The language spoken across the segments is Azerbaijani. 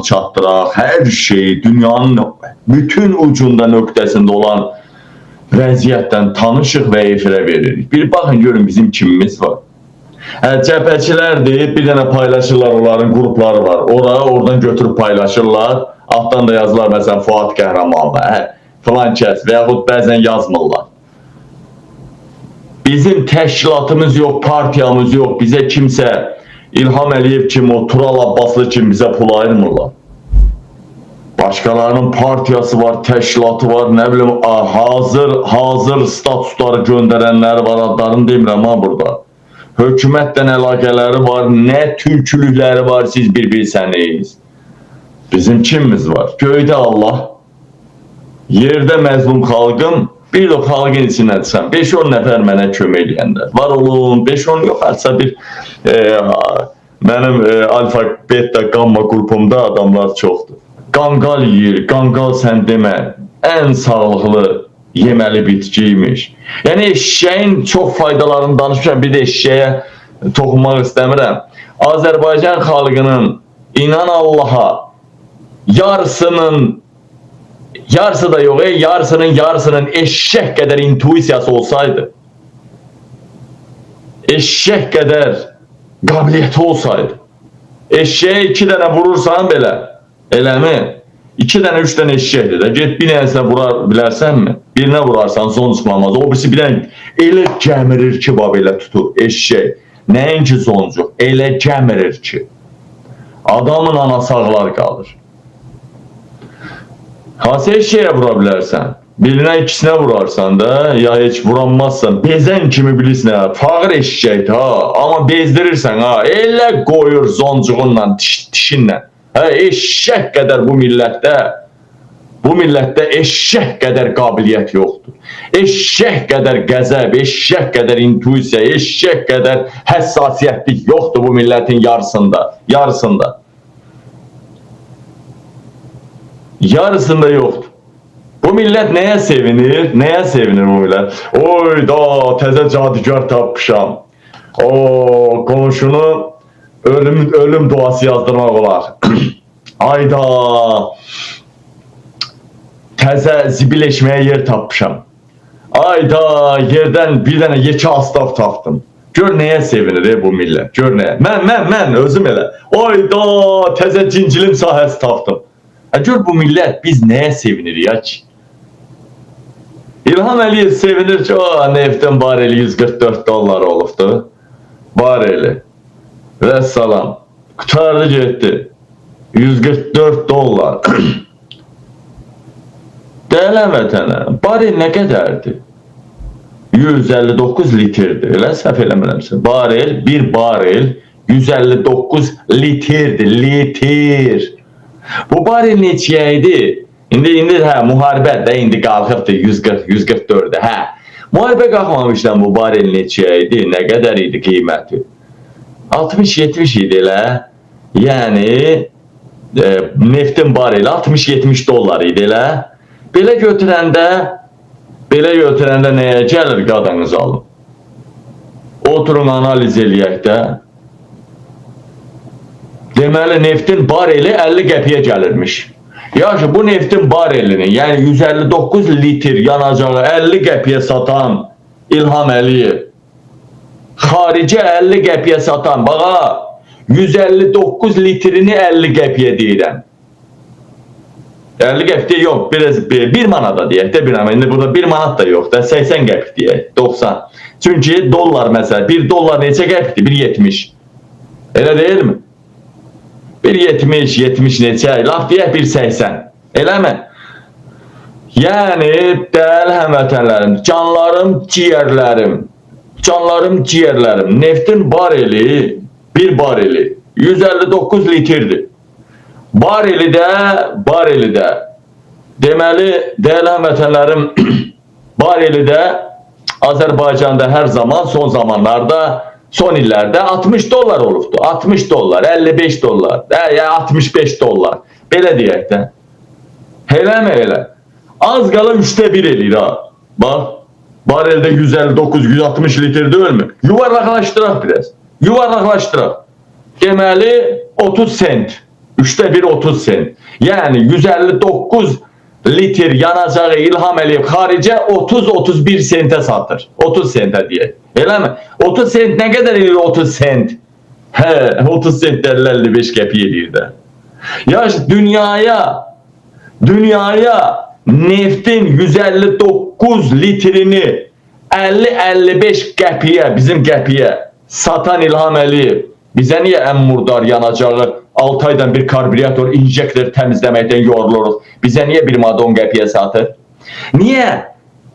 çatdıraq, hər şey dünyanın bütün ucunda nöqtəsində olan vəziyyətdən tanışıq və efirə veririk. Bir baxın görün bizim kimimiz var. Cəbhəçilərdir, bir dənə paylaşırlar, onların qrupları var. Oradan götürüb paylaşırlar. Altdan da yazırlar məsələn Fuad Qəhrəmanlı, filan kəs və yaxud bəzən yazmırlar. Bizim təşkilatımız yox, partiyamız yox, bizə kimsə İlham Əliyev kimi, o Tural Abbaslı kimi bizə pul ayırmırlar. Başqalarının partiyası var, təşkilatı var, nə bilim, hazır statusları göndərənləri var, adlarını demirəm ha burada. Hökumətlə əlaqələri var, nə türkülükləri var, siz bir bilsəniz. Bizim kimimiz var? Göydə Allah, yerdə məzlum xalqım, bir də xalqın içindən desəm, 5-10 nəfər mənə kömək eləyəndə. Var olun, 5-10 yox, hərsə bir mənim alfa, beta, gamma qrupumda adamlar çoxdur. Qanqal yeyir, qanqal sən demə, ən sağlıqlı yeməli bitkiymiş. Yəni eşşəyin çox faydalarını danışmışam, bir də eşşəyə toxunmaq istəmirəm. Azərbaycan xalqının inan Allaha yarısı da yox, yarısının eşşək qədər intuisiyası olsaydı, eşşək qədər qabiliyyəti olsaydı, eşşəyə 2 dənə vurursan belə, eləmi? 2 dənə, 3 dənə eşşəkdir də, get bir dənəsinə vura bilərsənmi? Birinə vurarsan, son çıxmamaz. O birisi bir dənə elə gəmirir ki, belə tutur, eşşək. Nəinki soncuq, elə gəmirir ki, adamın anasağlar qalır. Hansı eşşəyə vura bilərsən? Birinə, ikisinə vurarsan da, ya heç vuranmazsan, bezən kimi bilirsin, fağır eşşəkdir ha, amma bezdirirsən ha, elə qoyur zoncuğunla, dişinlə. Eşşək qədər bu millətdə eşşək qədər qabiliyyət yoxdur. Eşşək qədər qəzəb, eşşək qədər intuisiya, eşşək qədər həssasiyyətlik yoxdur bu millətin yarısında. Yarısında yoxdur. Bu millət nəyə sevinir? Nəyə sevinir bu millət? Oy da, təzə cadigər tapmışam. O, qonşunu ölüm duası yazdırmaq olar. Ayda, təzə zibileşməyə yer tapmışam. Ayda, yerdən bir dənə yekə astaf tapdım. Gör nəyə sevinir bu millət, gör nəyə. Mən özüm elə. Ayda, təzə cincilim sahəsi tapdım. Gör bu millət, biz nəyə sevinir ya ki? İlham Əliyev sevinir ki, neftin bareli 144 dollar olubdu. Bareli. Vəssalam. Qutardı getdi. 144 dollar. Dəyərli vətənə, barel nə qədərdir? 159 litrdir. Elə səhv eləmirəmsə. Bir barel 159 litrdir. Litr. Bu barel neçəyə idi? İndi müharibə indi qalxıbdır 144-də. Müharibə qalxmamışdan bu barel neçəyə idi? Nə qədər idi qiyməti? 60-70 idi elə. Yəni neftin bareli 60-70 dollar idi elə. Belə götürəndə nəyə gəlir qadınız alın? Oturun analiz eləyək də. Deməli neftin bareli 50 qəpiyə gəlirmiş. Yaxşı, bu neftin barelini, yəni 159 litr yanacağı 50 qəpiyə satan İlham Əliyev, xarici 50 qəpiyə satan, baxa, 159 litrini 50 qəpiyə deyirəm. 50 qəpiyə yox, 1 manata deyək də, indi burada 1 manat da yox da, 80 qəpik deyək, 90. Çünki dollar məsələ, 1 dollar neçə qəpikdir? 1.70. Elə deyilmi? 1.70, 70 neçə, laf deyək 1.80. Eləmi? Yəni, dəyərli həmvətənlərim, canlarım, ciyərlərim, neftin bareli, bir bareli 159 litrdir. Bareli də, deməli, dəyərli həmvətənlərim, bareli də Azərbaycanda hər zaman, son zamanlarda, son illərdə 60 dollar olubdu. 60 dollar, 55 dollar, 65 dollar. Belə deyək də. Eləmi elə? Az qala 3'te 1 eləyir ha. Bax, bareldə 159-160 litr deyilmi? Yuvarlaqlaşdıraq biraz. Yuvarlaqlaşdıraq. Deməli, 30 sent. Üçte bir 30 sent. Yani 159 litre yanacağı İlham Əliyev xaricə 30-31 sentə satır. 30 sentə deyək. Elə mi? 30 sent nə qədər edir 30 sent? Hə, 30 sent 55 qəpik edir də. Ya dünyaya neftin 159 litrini 50-55 qəpiyə, bizim qəpiyə satan İlham Əliyev bizə niyə ən murdar yanacağı 6 aydan bir karbürator, injektor təmizləməkdən yoruluruq? Bizə niyə 1 manat 10 qəpiyə satır? Niyə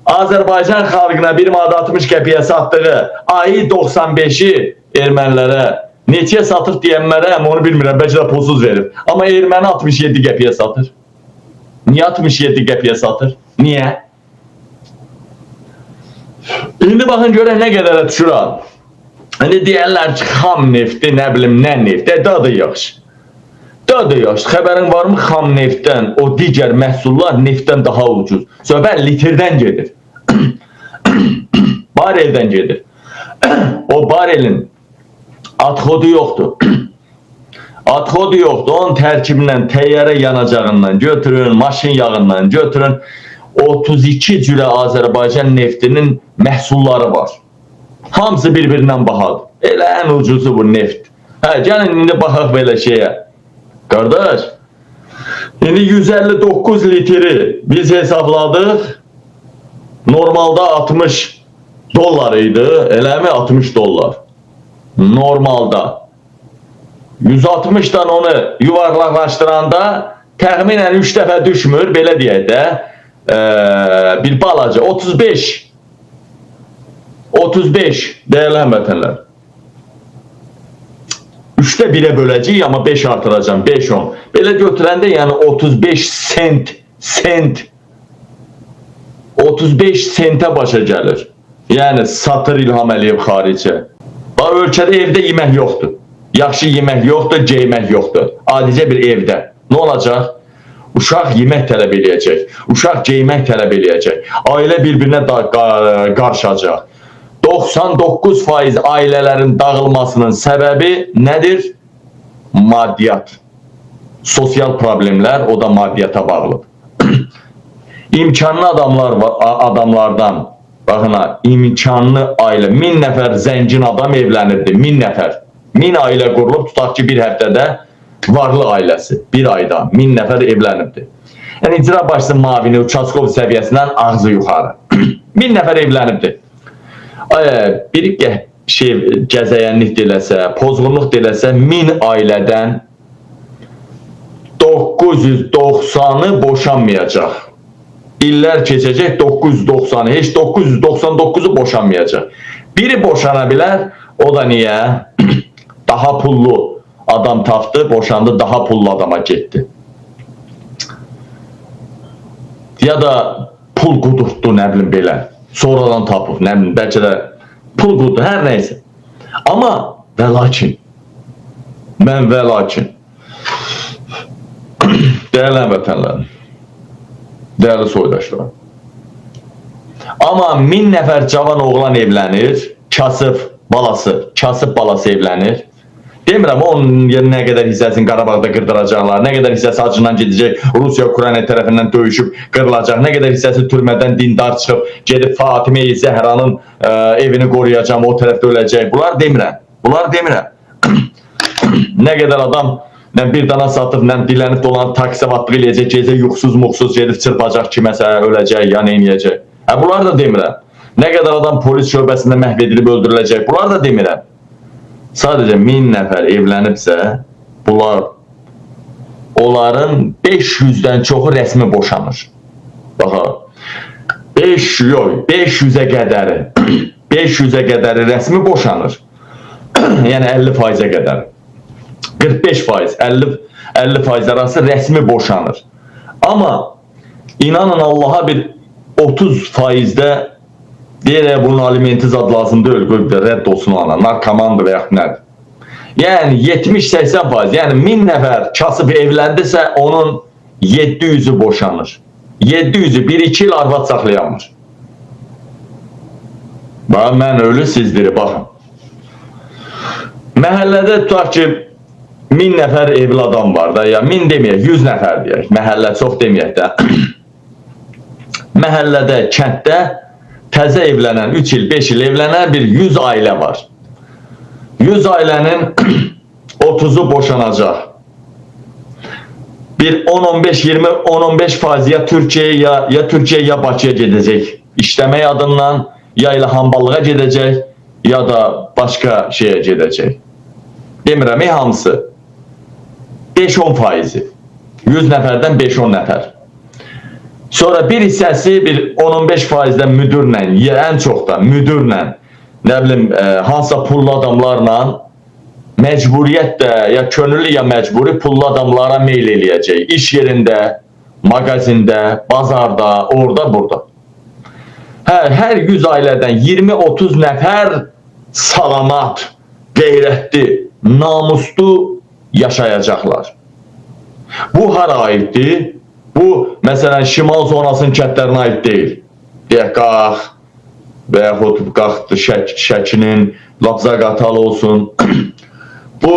Azərbaycan xalqına 1 manat 60 qəpiyə satdığı ayı 95'i ermənilərə neçəyə satır deyənlərə onu bilmirəm, bəlkə də pulsuz verir. Amma erməni 67 qəpiyə satır. Niyə 67 qəpiyə satır? Niyə? İndi baxın görək nə qədərə düşür. Hani deyərlər ki, xam nefti, nə bilim, nə nefti, dadı yaxşı. Dadı yaxşı. Xəbərin varmı xam neftdən, o digər məhsullar neftdən daha ucuz. Söhbət litrdən gedir. Bareldən gedir. O barelin adxodu yoxdur. Adxodu yoxdur. Onun tərkibindən, təyyarə yanacağından götürün, maşın yağından götürün. 32 cürə Azərbaycan neftinin məhsulları var. Hamısı bir-birindən bahadır. Elə ən ucuzu bu neft. Hə, gəlin indi baxaq belə şeyə. Qardaş, indi 159 litri biz hesabladıq. Normalda 60 dollar idi. Eləmi 60 dollar. Normalda. 160'dan onu yuvarlaqlaşdıranda təxminən 3 dəfə düşmür. Belə deyək də. Bir balaca 35 değerli həmvətənlər. 3'te 1'e böləcəyik, amma 5 artıracağım, 5-10. Belə götürəndə yəni 35 sent 35 sentə başa gəlir. Yəni satır İlham Əliyev xaricə. Ölkədə evdə yemək yoxdur. Yaxşı yemək yoxdur, geymək yoxdur. Adicə bir evdə. Nə olacaq? Uşaq yemək tələb eləyəcək. Uşaq geymək tələb eləyəcək. Ailə bir-birinə qarışacaq. 99% ailələrin dağılmasının səbəbi nədir? Maddiyat. Sosial problemlər, o da maddiyata bağlıdır. İmkanlı adamlardan, baxın, imkanlı ailə, 1000 nəfər zəngin adam evlənirdi, 1000 nəfər. 1000 ailə qurulub, tutaq ki, bir həftədə varlı ailəsi, bir ayda 1000 nəfər evlənirdi. Yəni, icra başçısı mavini, Uçaskov səviyyəsindən ağzı yuxarı. 1000 nəfər evlənibdi. Bir gəzəyənlik deləsə, pozğunluq deləsə, 1000 ailədən 990'ı boşanmayacaq. İllər keçəcək 990'ı, heç 999'u boşanmayacaq. Biri boşana bilər, o da niyə? Daha pullu adam tapdı, boşandı, daha pullu adama getdi. Ya da pul qudurtdu, nə bilim belə. Sonradan tapıb, nə bilim, bəlkə də pul qudurdu, hər neysə. Amma və lakin, dəyərli həmvətənlərim, dəyərli soydaşlar. Amma 1000 nəfər cavan oğlan evlənir, kasıb balası evlənir. Demirəm, onun nə qədər hissəsini Qarabağda qırdıracaqlar, nə qədər hissəsi acından gedəcək, Rusiya-Ukrayna tərəfindən döyüşüb qırılacaq, nə qədər hissəsi türmədən dindar çıxıb, gedib Fatimə-i Zəhranın evini qoruyacaq, o tərəfdə öləcək. Bunlar demirəm. Nə qədər adam bir dana satıb, dilənib dolanıb, taksi vaxtlığı eləyəcək, gecə yuxsuz-muxsuz gedib çırpacaq kiməsə, öləcək, ya neyniyəcək. Bunlar da demirəm. Nə qədər adam polis şöbəsində məhv edilib öldürüləcək, bunlar da demirəm. Sadəcə 1000 nəfər evlənibsə, onların 500'dən çoxu rəsmi boşanır. Baxa, 500'ə qədəri rəsmi boşanır. Yəni 50%'ə qədər. 45%, 50% arası rəsmi boşanır. Amma inanın Allaha bir 30%'də deyirək, bunun alimenti zad lazım deyil, rədd olsun ona, narkomandır və yaxud nədir. Yəni 70-80%, yəni 1000 nəfər kasıb evləndirsə, onun 700'ü boşanır. 700'ü 1-2 il arvad saxlayanmır. Mən ölü sizdir, baxın. Məhəllədə tutaq ki, 1000 nəfər evli adam var da, ya 1000 deməyək, 100 nəfər deyək, məhəllə çox deməyək də. Məhəllədə, kənddə təzə evlənən, 3 il, 5 il evlənən bir 100 ailə var. 100 ailənin 30'u boşanacaq. Bir 10-15% ya Türkiye ya Türkiye ya Bakıya gedəcək. İşləmək adından ya ilə hamballığa gedəcək ya da başqa şeye gedəcək. Demirəm, hamısı 5-10%. 100 nəfərdən 5-10 nəfər. Sonra bir hissəsi bir 10-15%-dən müdürlə, ya ən çox da müdürlə, nə bilim, hansısa pullu adamlarla məcburiyyətlə, ya könüllü ya məcburi pullu adamlara meyl eləyəcək. İş yerində, mağazində, bazarda, orada, burada. Hər 100 ailədən 20-30 nəfər salamat, qeyrətli, namuslu yaşayacaqlar. Bu hara aiddir? Bu, məsələn, şimal zonasının kətlərinə aid deyil. Deyək, qalx və yaxud qalxdı Şəkinin Lapzaqatalı olsun. Bu,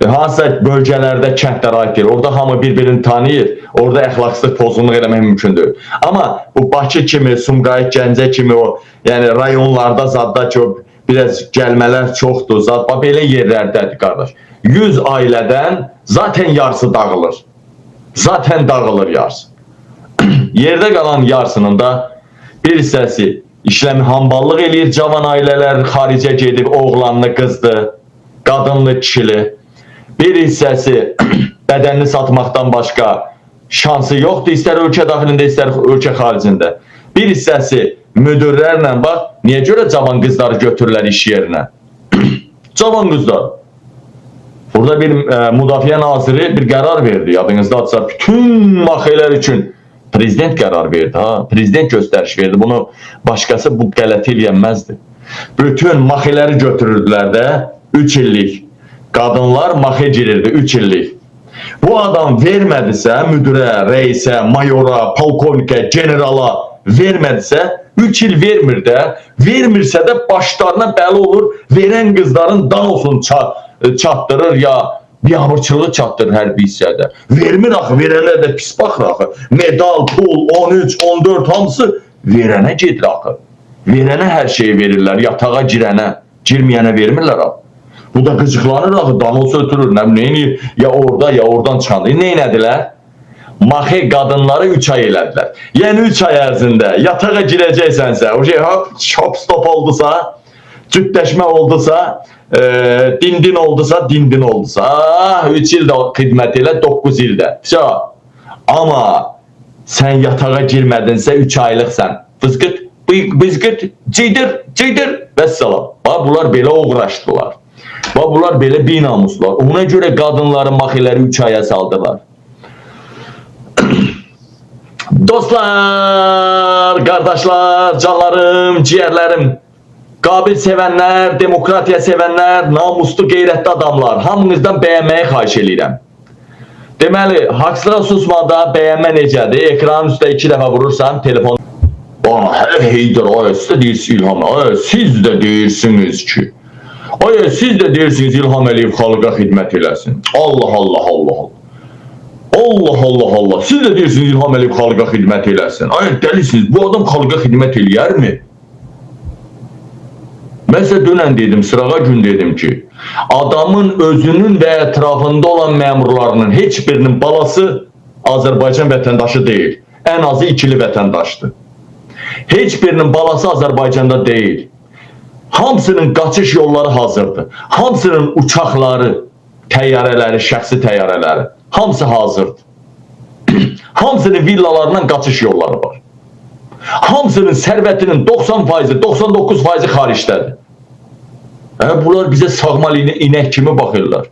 hansısa bölgələrdə kəndlərə aid deyil. Orada hamı bir-birini tanıyır. Orada əxlaqsız pozğunluq eləmək mümkündür. Amma bu Bakı kimi, Sumqayıt, Gəncə kimi o, yəni rayonlarda zadda ki, biraz gəlmələr çoxdur. Zadda belə yerlərdədir, qardaş. 100 ailədən zaten yarısı dağılır. Zaten dağılır yarısı. Yerdə qalan yarısının da bir hissəsi işləmi hamballıq eləyir. Cavan ailələr xaricə gedib oğlanlı, qızdı, qadınlı, kişili. Bir hissəsi bədənini satmaqdan başqa şansı yoxdur. İstər ölkə daxilində, istər ölkə xaricində. Bir hissəsi müdürlərlə, bax, niyə görə cavan qızları götürürlər iş yerinə? Cavan qızlar. Burada bir Müdafiə Naziri bir qərar verdi. Yadınızdadsa, bütün maxiyələr üçün prezident qərar verdi. Prezident göstəriş verdi. Bunu başqası bu qələt eləyənməzdi. Bütün maxiyələri götürürdülər də 3 illik. Qadınlar maxiyə girirdi 3 illik. Bu adam vermədisə, müdürə, reisə, mayora, polkovnikə, generala vermədisə, 3 il vermir də, vermirsə də başlarına bəli olur, verən qızların danosunu çatdırır ya biabırçılığı çatdırır hər bir hissədə. Vermir axı, verənlər də pis baxır axı. Medal, pul, 13, 14 hamısı verənə gedir axı. Verənə hər şeyi verirlər, yatağa girənə, girməyənə vermirlər axı. Bu da qıcıqlanır axı, danos ötürür, neyini, ya orada ya oradan çıxandı. Neynədilər? Maxe qadınları 3 ay elədilər. Yəni 3 ay ərzində yatağa girəcəksənsə, o şey hop stop oldusa, cütləşmə oldusa, dindin oldusa, 3 ildə xidmət elə, 9 ildə. Amma sən yatağa girmədinsə 3 aylıqsən. Fızqıt, bızqıt, cidir, vəssalam. Bunlar belə uğraşdılar. Bunlar belə binamuslar. Ona görə qadınların maxiləri 3 aya saldılar. Dostlar, qardaşlar, canlarım, ciyərlərim, qabil sevənlər, demokratiya sevənlər, namuslu, qeyrətli adamlar, hamınızdan bəyənməyi xahiş edirəm. Deməli, haqsıra susmada bəyənmə necədir? Ekranın üstə 2 dəfə vurursan, telefon... Heydər, siz də deyirsiniz İlham, siz də deyirsiniz ki, siz də deyirsiniz İlham Əliyev xalqa xidmət eləsin. Allah. Siz də deyirsiniz İlham Əliyev xalqa xidmət eləsin. Dəlisiniz, bu adam xalqa xidmət eləyərmi? Mən sizə dünən dedim, sırağa gün dedim ki, adamın özünün və ətrafında olan məmurlarının heç birinin balası Azərbaycan vətəndaşı deyil. Ən azı ikili vətəndaşdır. Heç birinin balası Azərbaycanda deyil. Hamısının qaçış yolları hazırdır. Hamısının uçaqları, təyyarələri, şəxsi təyyarələri, hamısı hazırdır. Hamısının villalarından qaçış yolları var. Hamısının sərvətinin 90%, 99% xaricdədir. Bunlar bizə sağmal inək kimi baxırlar.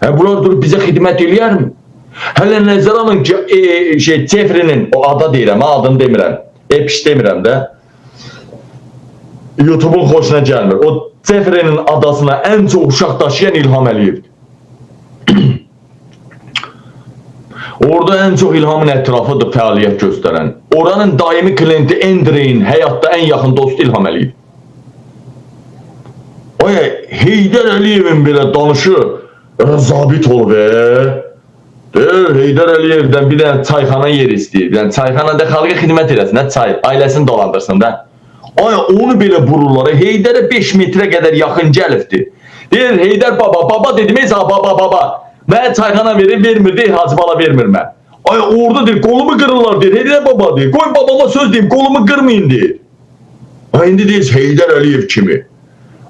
Bunlar durub bizə xidmət eləyərmi? Hələ nəzər alın ki, Cefrinin, o ada deyirəm, adını demirəm, epiş demirəm də, YouTube'un xoşuna gəlmir. O Cefrinin adasına ən çox uşaq daşıyan İlham Əliyevdir. Orada ən çox İlhamın ətrafıdır fəaliyyət göstərən. Oranın daimi klienti Endreyin həyatda ən yaxın dostu İlham Əliyev. Heydər Əliyevin belə danışı Zabit ol be. Deyir, Heydər Əliyevdən bir dənə çayxana yer istəyir. Yəni çayxanada xalqa xidmət eləsin, də çay, ailəsini dolandırsın da. Ay, onu belə vururlar. Heydərə 5 metrə qədər yaxın gəlibdi. Deyir, Heydər baba dedim, baba. Mənə çayxana verir, vermir, deyir, Hacı Bala vermir mən. Ay, orada deyir, kolumu kırırlar deyir, Heydər baba deyir. Koy babama söz deyim, kolumu kırmayın deyir. Ay, indi deyir, Heydər Əliyev kimi.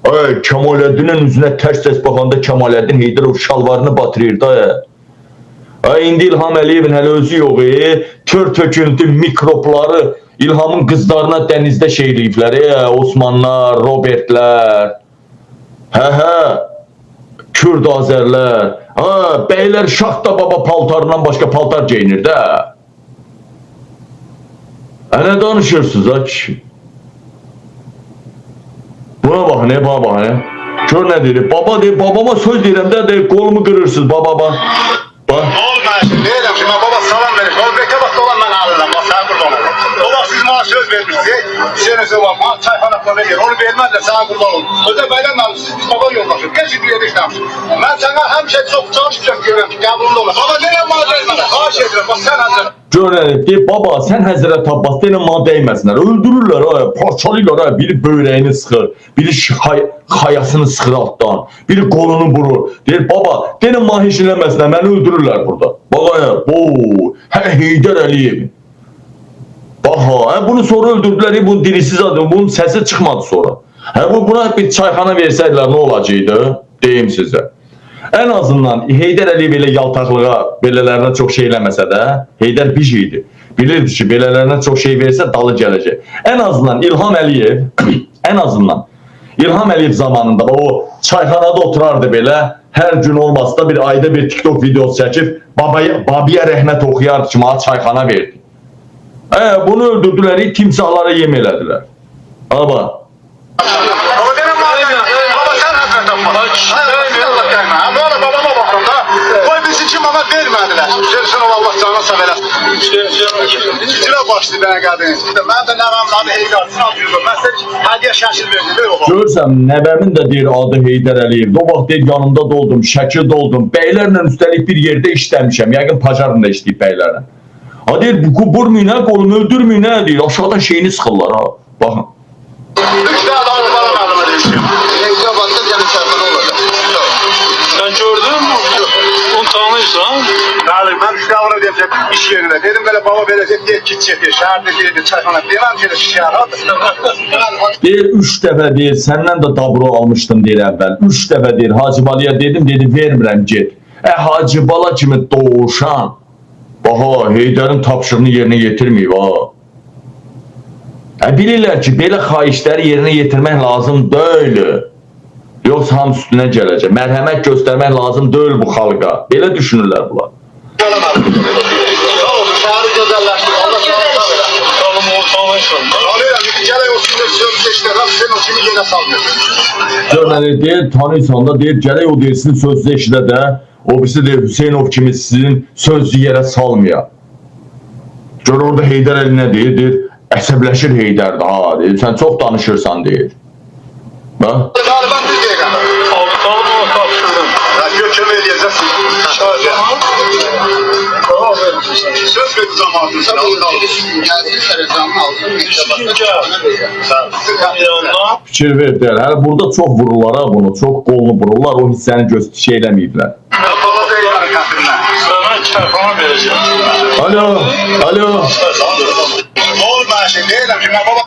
Ay, Kemaləddinin üzünə tərs baxanda Kemaləddin Heydərov şalvarını batırır da. Ay, indi İlham Əliyevin hələ özü yox, tör töküntü mikrobları İlhamın qızlarına dənizdə şeyləyiblər, Osmanlar, Robertlər, Kürd Azərlər, bəylər Şaxta baba paltarından başqa paltar geyinir də. Nə danışırsınız ha kişi? Buna bax, ne bana bax, ne? Kör nə deyir? Baba deyir, babama söz deyirəm də, deyir, kolumu kırırsınız baba. Bax. Olmaz, deyirəm ki, mən baba salam verir. Özbəkə vaxt olan mən alırım, bax, sənə qurban olun. Baba, siz bana söz vermişsiniz, Hüseyin var, bana çayxana falan verir, onu vermezler, sənə qurban olun. Özdə bəydən almışsınız, biz baba yoldaşız, geçin bir yerde işləmişsiniz. Mən sənə həmişə çox çalışmışam görürəm ki, qəbulunda olmaz. Baba, deyirəm, bana vermezler, xahiş edirəm, bax, sən hazır. Görəlim, deyir, baba, sən Həzrət Abbas, deyirəm, bana dəyməsinlər, öldürürlər, parçalıyırlar, biri böyrəyini sıxır, biri xayasını sıxır altdan, biri qolunu vurur. Deyir, baba, deyirəm, bana heç eləməsinlər, məni öldürürlər burada. Bax, Heydər Əliyev. Bax, bunu sonra öldürdülər, bunu dirisiz adım, bunun səsi çıxmadı sonra. Buna bir çayxana versəydilər, nə olacaqdı? Deyim sizə. En azından Heydər Əliyev elə yaltaqlığa, belələrinə çox şey eləməsə də, Heydər bir şeydi. Bilirdi ki, belələrinə çox şey versə dalı gələcək. En azından İlham Əliyev zamanında o çayxanada oturardı belə, hər gün olmasa da bir ayda bir TikTok videosu çəkib, babaya rəhmət oxuyardı ki, bana çayxana verdi. Bunu öldürdülər, timsahlara yem elədilər. Baba. Vermədilər. Görürsən o Allah canına sağ eləsin. İcra başlı bənə qadınız. Mən də nəvəmin adı Heydər Əliyev. Mən sizə hədiyyə şəkil verdim. Görürsən, nəvəmin də deyir adı Heydər Əliyev. O vaxt deyir yanımda doldum, şəkil doldum. Bəylərlə üstəlik bir yerdə işləmişəm. Yəqin pajarında işləyib bəylərlə. Deyir, vurmayın, qolumu öldürməyin, deyir. Aşağıdan şeyini sıxırlar. Baxın. 3 dənə adamı bana məlumə deyişim. Heydər Əliyev gəlin şərtdə olacaq. Sen gördün mü? Onu tanıyorsan. Bəli, mən 3 dəvra deyəcəm iş yerində. Dedim belə baba verəcək, deyir ki, şəhərdə deyir, çayxana. Deməm ki, şəhər adı. Deyir, 3 dəfə deyir, səndən də dabro almışdım deyir əvvəl. 3 dəfə deyir, Hacı Balaya dedim, dedi, vermirəm, get. Hacı Bala kimi doğuşan, Heydərin tapşırını yerinə yetirməyib, bilirlər ki, belə xahişləri yerinə yetirmək lazım deyil. Yoxsa hamı üstünə gələcək. Mərhəmət göstərmək lazım deyil bu xalqa. Belə düşünürlər bunlar. Şəhəri gözəlləşdir. Allah deyir, tanıysan da deyir, gələk o deyir, sizin sözlü eşidə də, o birisi deyir, Hüseynov kimi sizin sözlü yerə salmaya. Gör orada Heydər Əli nə deyir, deyir, əsəbləşir Heydər də, deyir, sən çox danışırsan, deyir. Bax. Gökçeme eləyəcəksin. Söz verdi zamanında. Gəldiyi sərəcanın altını. Fikir ver deyər. Hələ burada çox vururlar, bunu, çox qolunu vururlar, o hissəni şey eləməyiblər. Sana çarpama vereceğim. Alo. Olmaz, deyirəm ki, mən baba